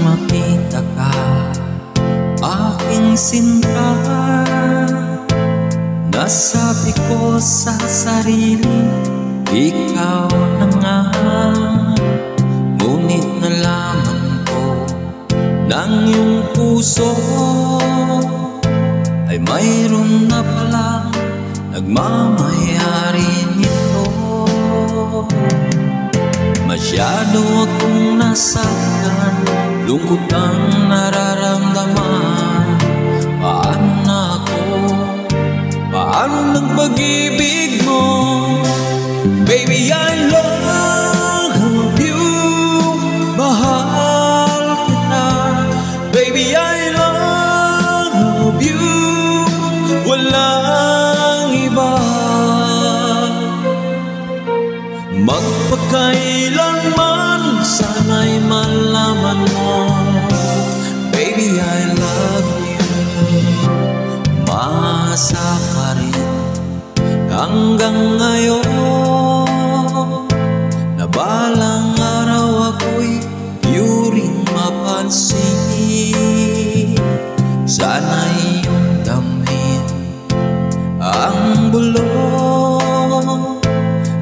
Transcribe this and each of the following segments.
makita ka, aking sinta. Nasabi ko sa sarili, ikaw na nga. Ngunit nalaman ko ng iyong puso ay mayroon na palang nagmamayari nito. Masyado akong nasaktan, lungkot ang nararamdaman. Paano na ako? Paano ng pag-ibig mo? Baby, I love you, mahal kita. Baby, I love you, walang iba. Magpakailanman, sana'y malaman mo, baby, I love you. Maasa ka rin hanggang ngayon, na balang araw ako'y iyong mapansin. Sana'y iyong damhin ang bulong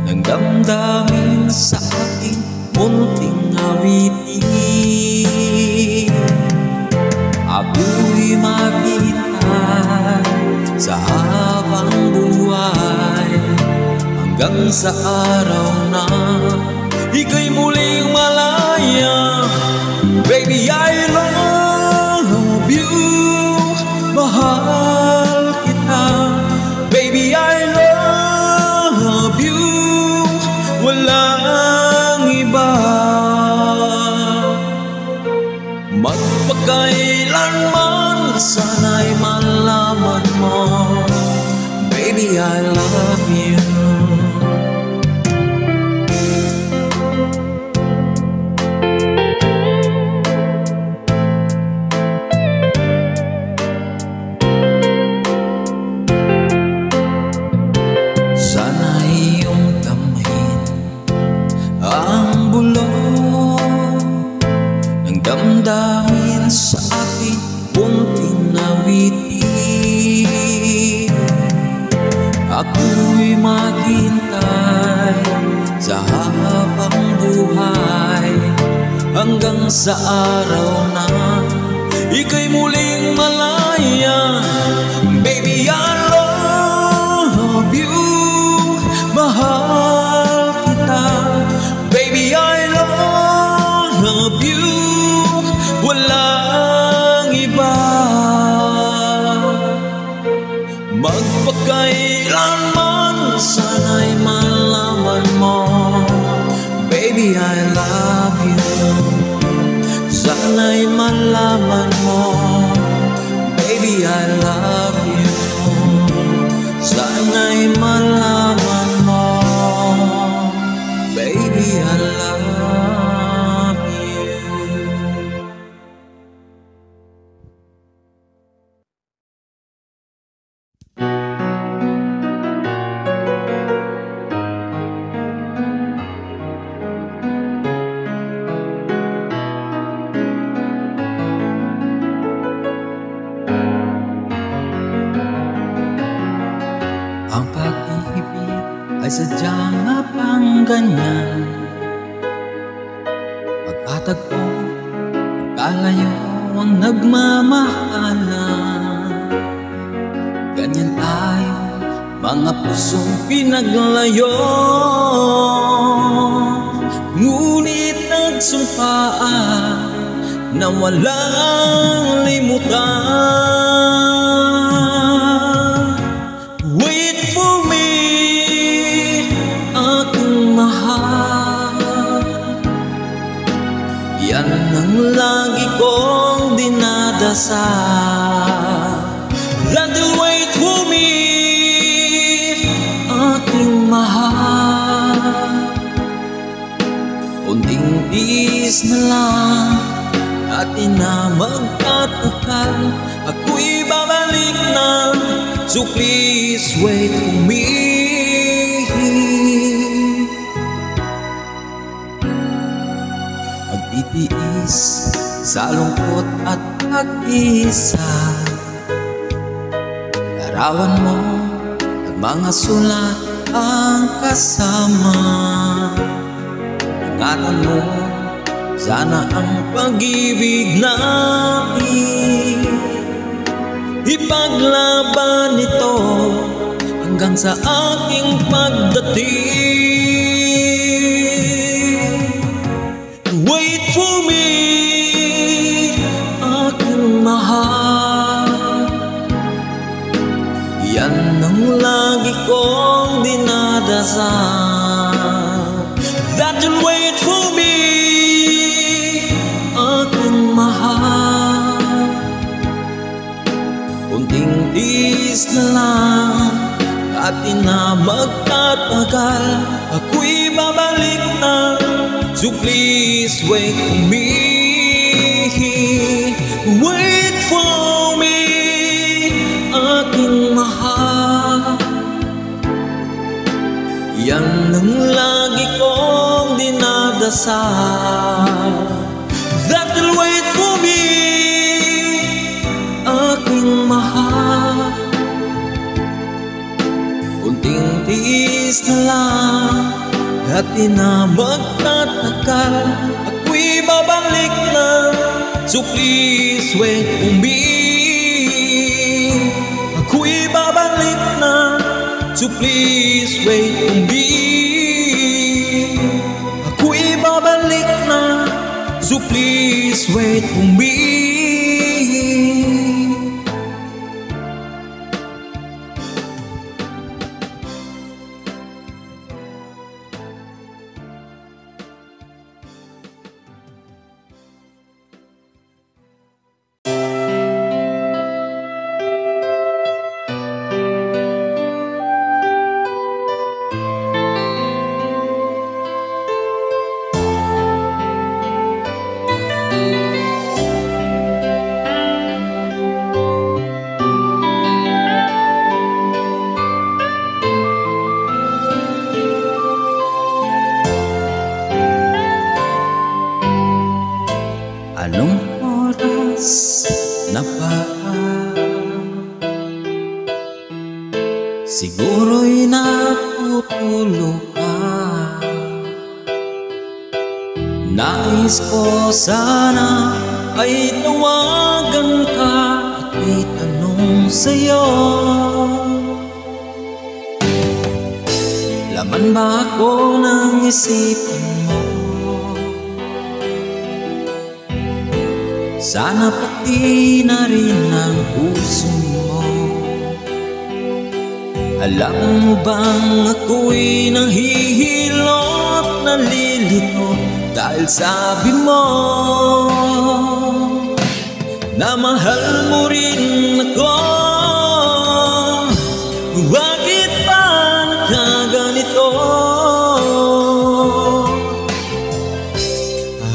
ng damdamin sa aking munting awitin. Ako'y maghihintay sa habang buhay, hanggang sa araw na ika'y muling malaya. Baby, I love you, mahal kita. Baby, I love you, walang iba. Magpakailanman, sana'y malaman mo, baby, I love you. Sana'y iyong damhin ang bulong ng damdamin sa aking munting awitin. Ako'y maghintay sa habang buhay, hanggang sa araw na ika'y muling malaya. Baby, I love you, mahal kita. Baby, I love you, walang iba. Magpakailanman, sana'y malaman mo, baby, I love you. Sana'y malaman mo, baby, I love you. Sana'y malaman mo, baby, I love you. Ang pag-ibig ay sadyang mapang ganyan, pagkatagpo, pagkalayo ang nagmamahalan. Ganyan tayo, mga pusong pinaglayo, ngunit nagsumpaan na walang limutan. Wait for me, aking mahal, yan ang lagi kong dinadasal. London, wait for me, aking mahal. Kunting tiis na lang, atin na magtatakal. Ako'y babalik na, so please wait for me. Magtitiis sa lungkot at pag-isa. Larawan mo at mga sulat ang kasama. Ingatan mo sana ang pag-ibig natin, ipaglaban ito hanggang sa aking pagdating. Wait for me, aking mahal, yan ang lagi kong dinadasal. That you'll wait for me, aking mahal. Kunting tiis na lang, atin na magtatagal. Ako'y babalik na, so please wait for me. Wait for me, aking mahal. Yan ang lagi kong dinadasal. That you'll wait for me, aking mahal. Kunting tiis na lang, at di na magtatagal. Ako'y babalik na, so please wait for me. Ako'y babalik na, so please wait for me. Ako'y babalik na, so please wait for me. Anong oras na ba? Siguro'y natutulog ka. Nais ko sana ay tawagan ka at may tanong sa'yo. Laman ba ako ng isipan mo? Sana pati na rin ang puso mo. Alam mo bang ako'y nahihilot, nalilito dahil sabi mo na mahal mo rin ako. Bakit ba nagkaganito?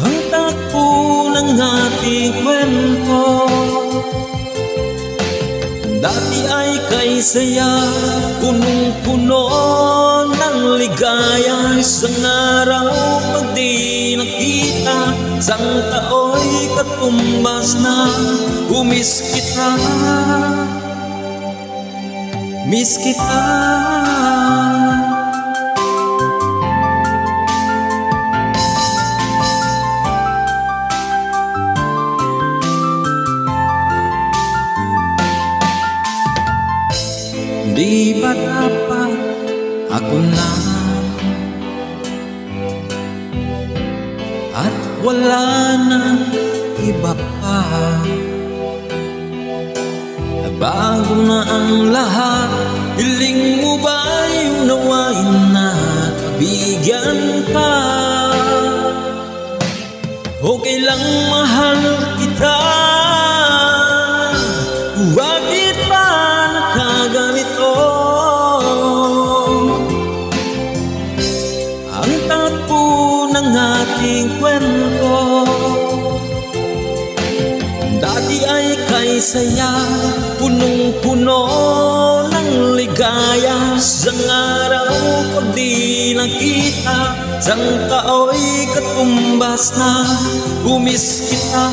Ang takbo ng ating kwento dati ay kay saya, punong-puno ng ligaya. Isang araw pag di nakita, isang tao'y katumbas na. Umiss kita, miss kita. Di ba dapat ako na at wala na iba pa? Bago na ang lahat, hiling mo ba yung nawain na kabigyan ka? Okay lang mahal kita. Bakit ba nakaganito? Ang takbo ng ating kwento dati ay kay saya, punong-puno ng ligaya. Isang araw pag di nakita, sang tao'y katumbas na umis kita.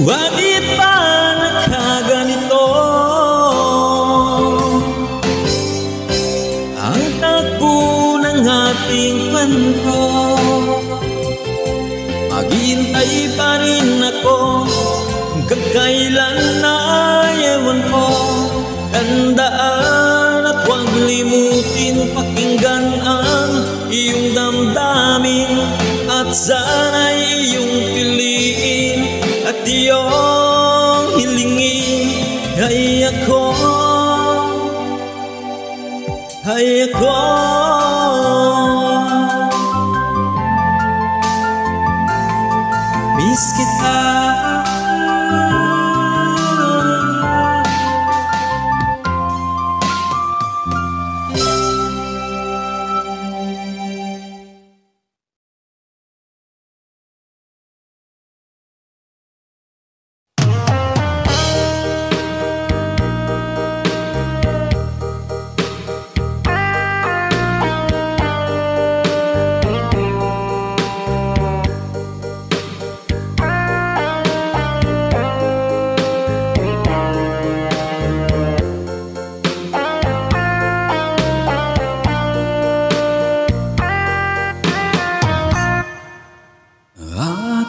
Bakit ba nagkaganito ang takbo ng ating kwento? Maghihintay pa rin ako hanggang kailan na ewan ko. Tandaan at huwag limutin pakinggan ang iyong damdamin, at sana'y iyong piliin at iyong hilingin. Ay ako miss kita.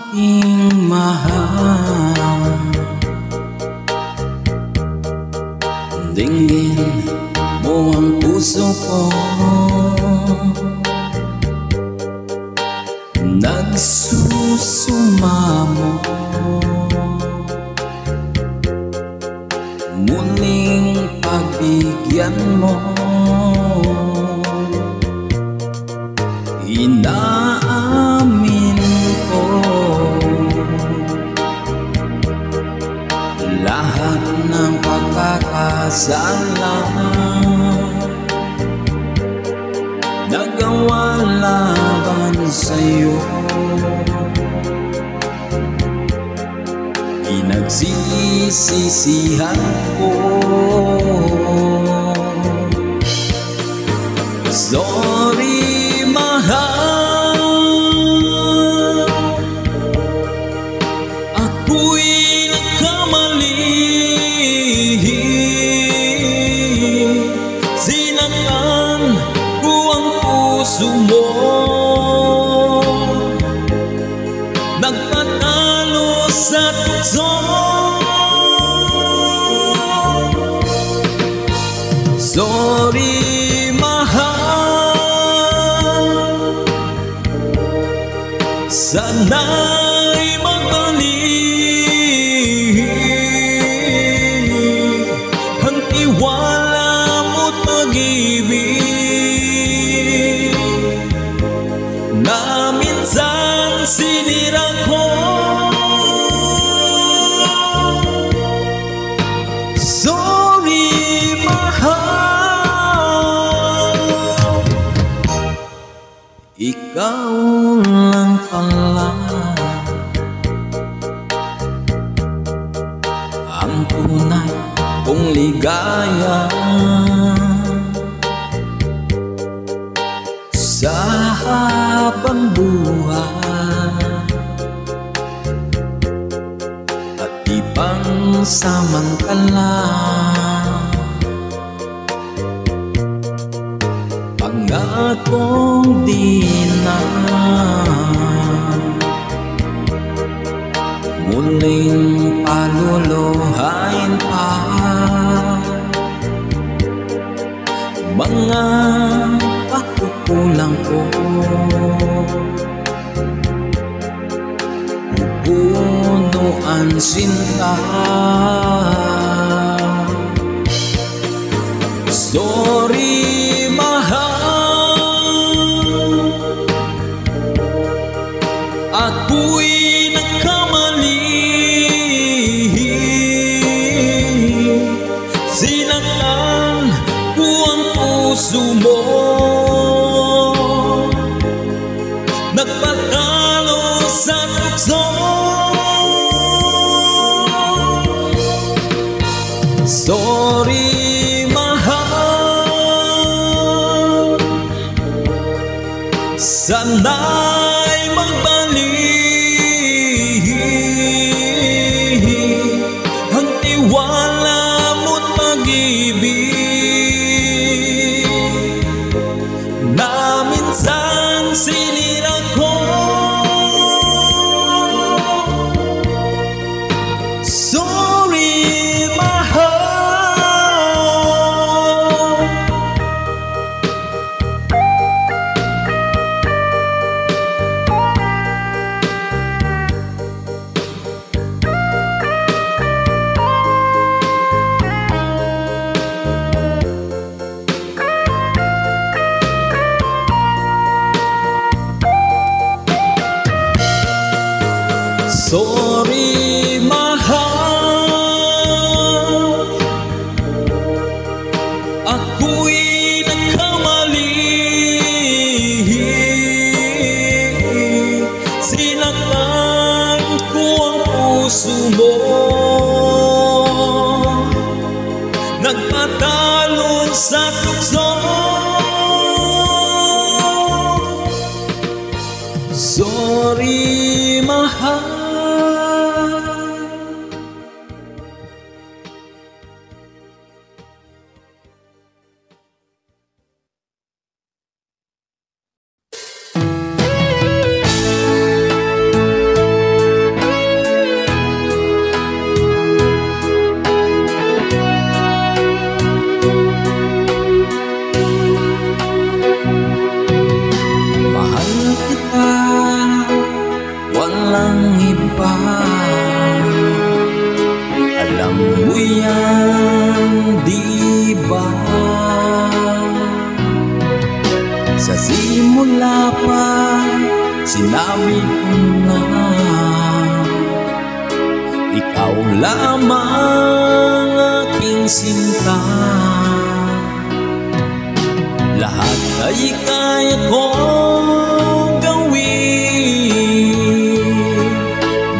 Aking mahal, dinggin mo ang puso ko, nagsusumamo, muling pagbigyan mo. Inaamin ko lahat ng pagkakasala nagawa laban sa'yo. Pinagsisisihan ko. Sorry mahal, ako'y nagkamali. Sinaktan ko ang puso mo, nagpatalo sa tukso. Sorry mahal, sana'y magbalik ang tiwala mo't pag-ibig na minsan sinira ko. Sorry mahal, ikaw lang pala ang tunay kong ligaya sa habang buhay, at ibang samantala pangakong di na muling paluluhain pa mga pagkukulang ko. Pupuno ang sinta. Sorry mahal, nagpatalo sa tukso. Sorry mahal, sana'y magbalik ang tiwala mo't pag-ibig na minsan sinira ko. Sorry mahal, sorry mahal, ako'y nagkamali. Sinaktan ko ang puso mo, nagpatalo sa tukso. Sorry mahal. Mahal kita, walang iba. Alam mo yan, di ba? Sa simula pa, sinabi ko na ikaw lamang aking sinta. Lahat ay kaya kong gawin,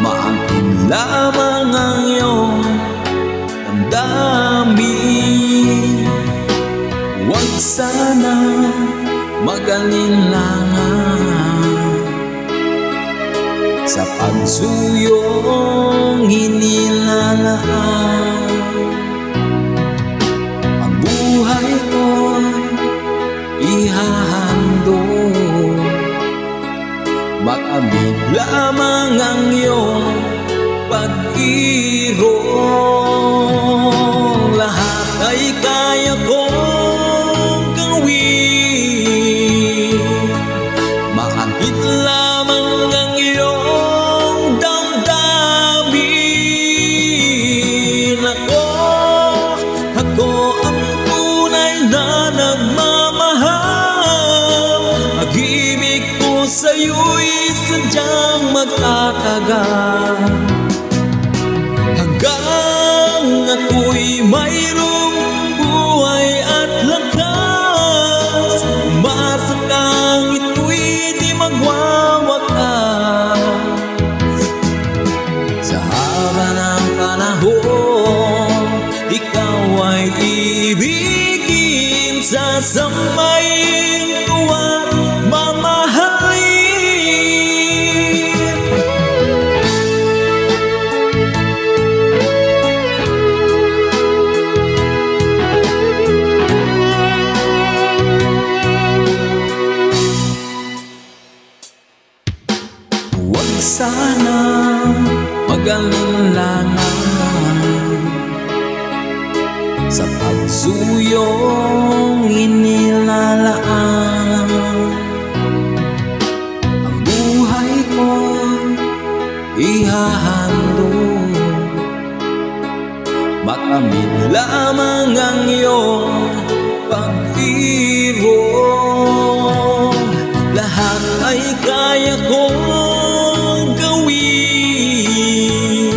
maakin lamang ang iyong damdamin. Huwag sana mag-alinlangan sa pagsuyong hinilalaan. Ang buhay ko'y ihahandog, makamit lamang ang iyong pag-irong. Lahat ay kaya kong gawin, makamit lamang ang iyong damdamin. Ako ang tunay na nagmamahal. Pag-ibig ko sa'yo'y sadyang magtatagal, hanggang ako'y mayroong buhay at lakas. Umasa kang ito'y di magwawakas. Sa haba ng panahon, ikaw ay ibigin, sasamayin ko at mamahalin. Huwag sana mag-alinlangan sa pagsuyong inilalaan. Ang buhay ko ihahandog, makamit lamang ang iyong pag-irong. Lahat ay kaya kong gawin,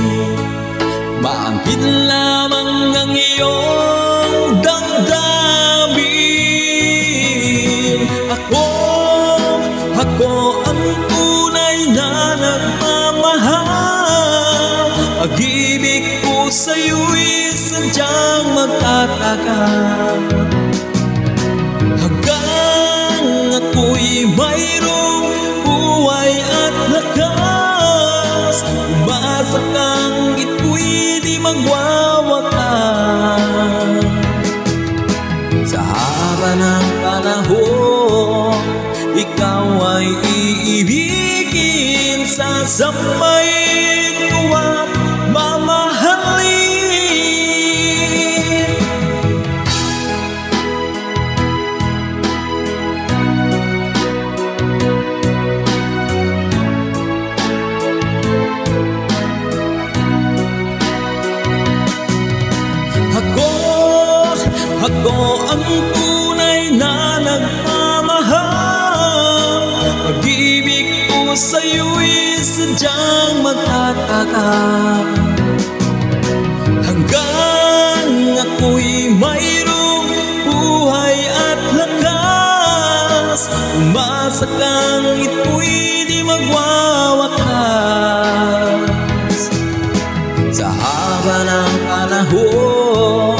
maangkin lamang ang iyong damdamin. Ako ang na nagmamahal, pag-ibig ko sa'yo'y sadyang magtatagal. Hanggang ako'y mayroong buhay at lakas, umasa kang ito'y di magwawakas. Sa haba ng panahon, ikaw ay iibigin, sasambahin ko at mamahalin. Ako ang tunay na nagmamahal, pag-ibig ko sa'yo'y sadyang magtatagal. Hanggang ako'y mayroong buhay at lakas, umasa kang ito'y di magwawakas. Sa haba ng panahon,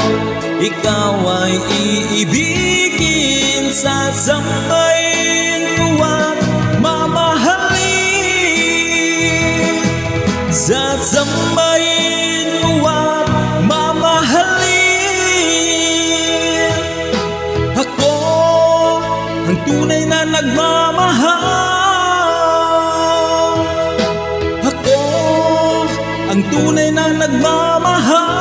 ikaw ay iibigin, sasambahin ko at mamahalin. Sasambahin ko at mamahalin. Ako ang tunay na nagmamahal. Ako ang tunay na nagmamahal.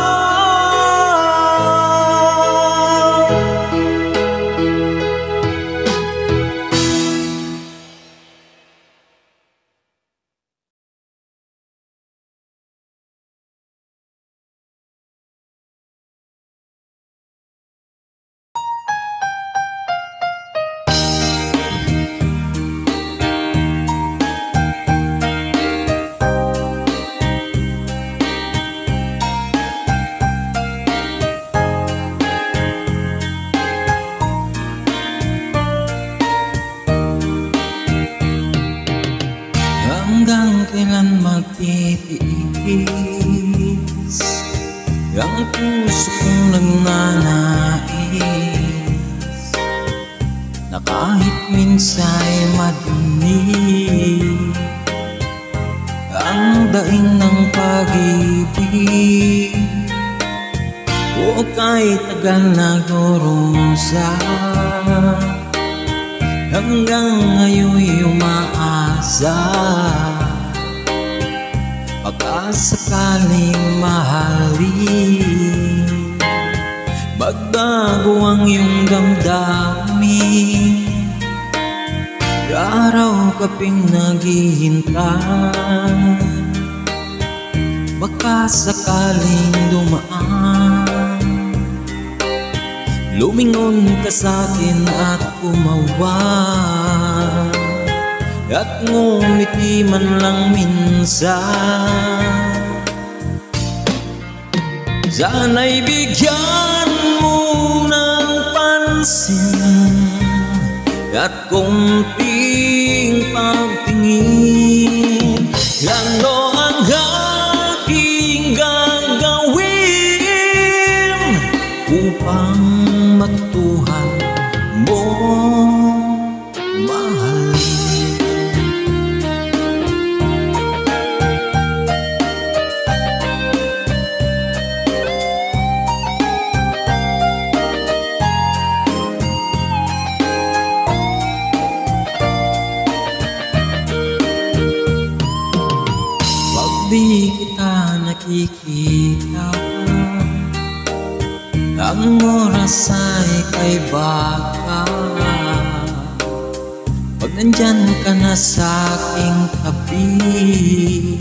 Hanggang kailan magtitiis ang puso kong nagnanais, na kahit minsa'y madinig ang daing ng pag-ibig, o kahit tagal na durusa, hanggang ngayon'y umaasa, pagkasakaling mahalin, magbago ang iyong damdamin. Araw kaping naghihintay, baka sakaling dumaan, lumingon ka sa'kin at umawa, at ngumiti man lang minsan. Sana'y bigyan mo ng pansin at konting pagtingin. Ano ang aking gagawin upang matutuhan mo mahalin? Di kita nakikita, ang oras ay kay baka, pag nandyan ka na sa'king tabi,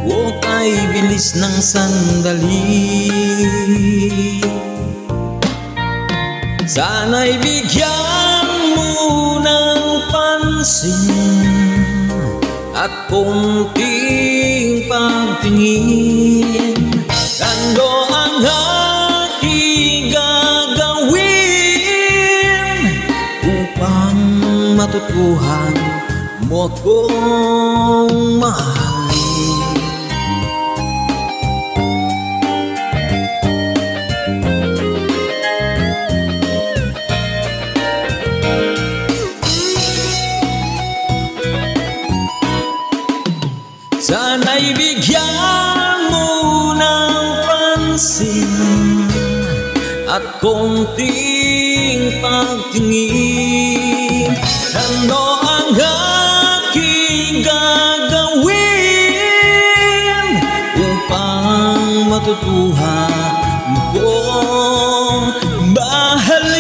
o kay bilis ng sandali. Sana'y bigyan mo ng pansin at konting pagtingin. Ano ang aking gagawin upang matutuhan mo akong mahalin. Sana'y bigyan mo ng pansin at konting pagtingin. Ano ang aking gagawin upang matutuhan kong mahalin?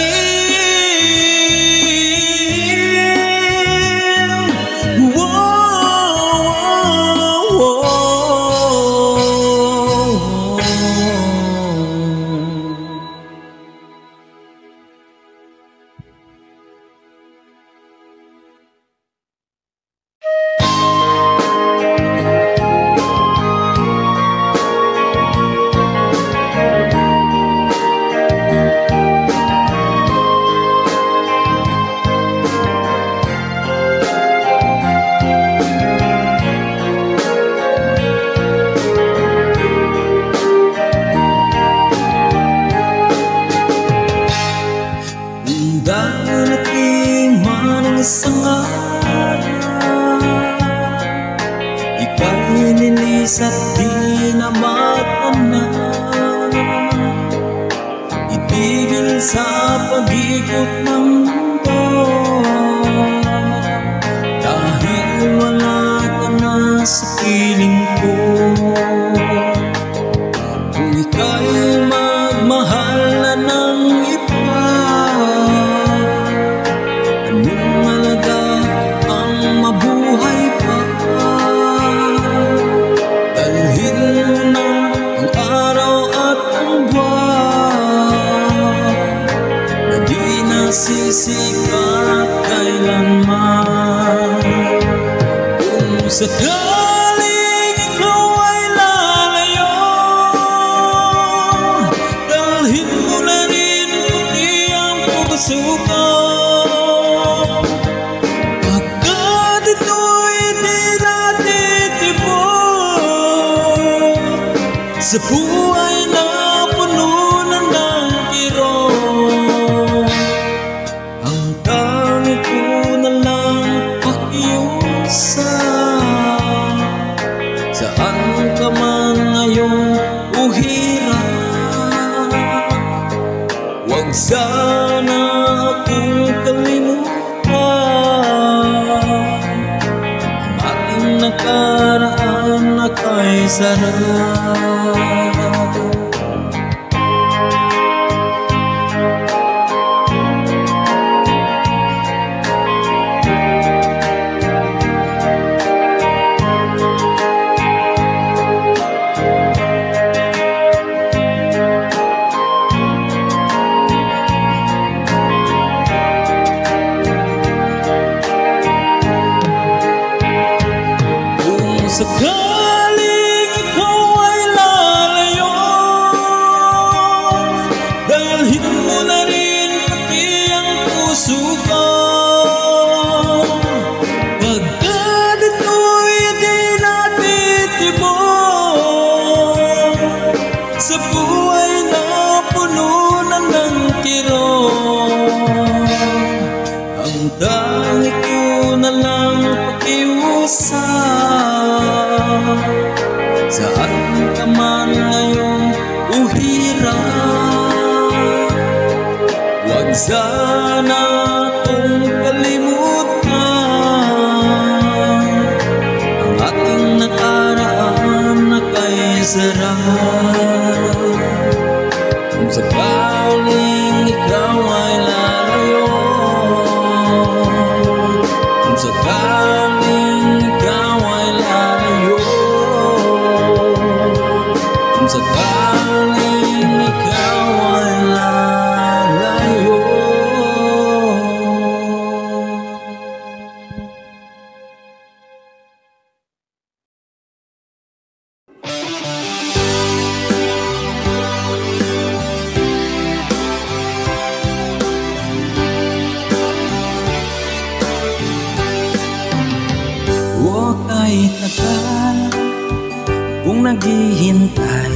Darating man ang isang araw, ika'y nilis at di na matanaw. Itigil sa pag-ikot ng mundo, dahil wala ka na sa piling ko. Kung ika'y magmahal na ng iba, mabuhay pa. Dalhin mo na ang araw at ang buwan na di nasisikat kailanman. Kung sakaling ikaw ay lalayo, dalhin mo na rin pati ang puso ko. Sa buhay na puno na ng kirot, ang tangi ko na lang pakiusap. Saan ka man ngayong uhirap, huwag sana akong kalimutan. Ang ating nakaraan na kay sarap. Sakaling ikaw ay lalayo, dalhin mo na rin pati ang puso ko. Pagkat ito'y di natitibok sa buhay na puno na ng kirot, ang tangi ko na lang pakiusap. Saan ka man ngayong uhirap, huwag sana akong kalimutan. Ang ating nakaraan na kay sarap. Kung sakaling ikaw ay lalayo, kung sakaling ikaw ay lalayo, kung sakaling ikaw ay lalayo. ay tagal kung naghihintay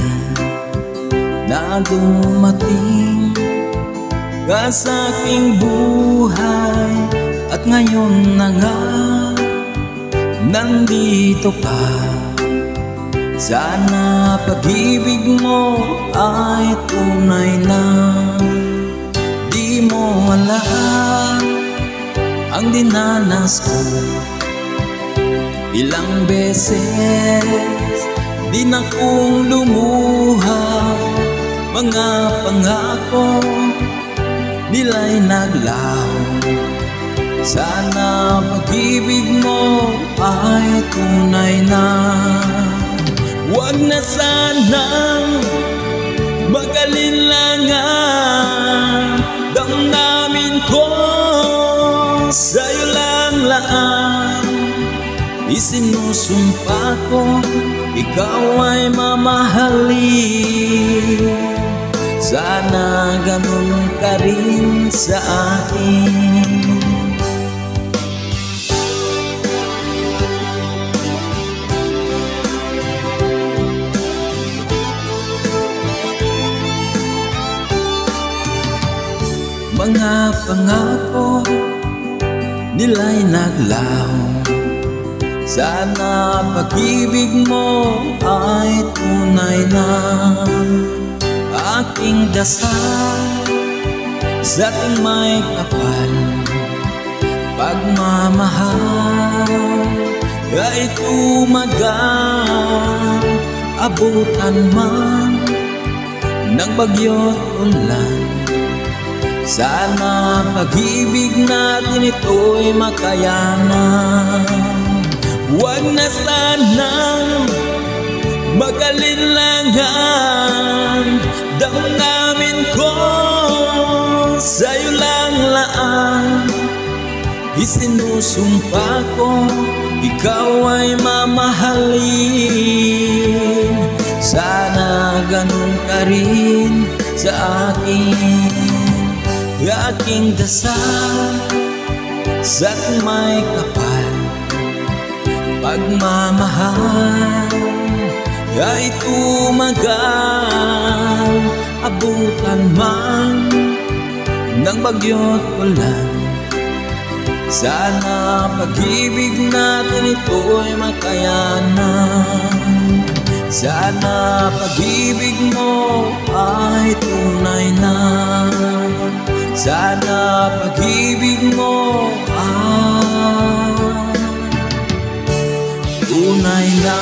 na dumating ka sa aking buhay. At ngayon na nga, nandito ka. Sana pag-ibig mo ay tunay na. Di mo alam ang dinanas ko. Ilang beses di na kong lumuha. Mga pangako nila'y naglaho. Sana pag-ibig mo ay tunay na. Huwag na sanang mag-alinlangan. Damdamin ko sa'yo lang laan. Isinusumpa ko ikaw ay mamahalin. Sana ganun ka rin sa akin. Mga pangako nila'y naglaho. Sana pag-ibig mo ay tunay na. Aking dasal sa ating may kapal, pagmamahal ay tumagal. Abutan man ng bagyo't ulan, sana pag-ibig natin ito'y makayanan. Huwag na sanang mag-alinlangan. Damdamin ko sa'yo lang laan. Isinusumpa ko ikaw ay mamahalin. Sana ganun ka rin sa akin. Aking dasal sa may kapal, pagmamahal ay tumagal. Abutan man ng bagyo't ulan, sana pag-ibig natin ito'y makayanan. Sana pag-ibig mo ay tunay na. Sana pag-ibig mo ay tunay na.